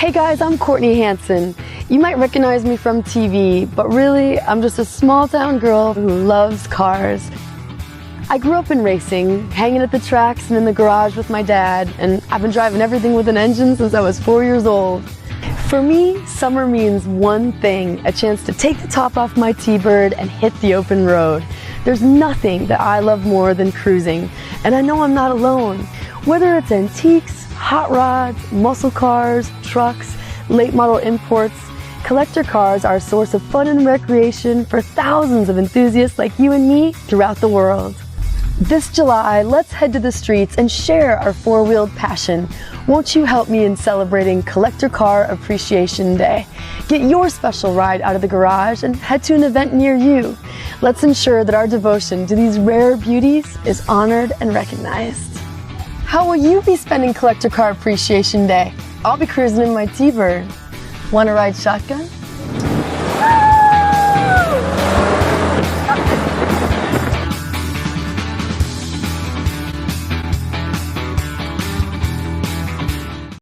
Hey guys, I'm Courtney Hanson. You might recognize me from TV, but really, I'm just a small town girl who loves cars. I grew up in racing, hanging at the tracks and in the garage with my dad, and I've been driving everything with an engine since I was 4 years old. For me, summer means one thing: a chance to take the top off my T-Bird and hit the open road. There's nothing that I love more than cruising, and I know I'm not alone. Whether it's antiques, hot rods, muscle cars, trucks, late model imports, collector cars are a source of fun and recreation for thousands of enthusiasts like you and me throughout the world. This July, let's head to the streets and share our four-wheeled passion. Won't you help me in celebrating Collector Car Appreciation Day? Get your special ride out of the garage and head to an event near you. Let's ensure that our devotion to these rare beauties is honored and recognized. How will you be spending Collector Car Appreciation Day? I'll be cruising in my T-Bird. Want to ride shotgun?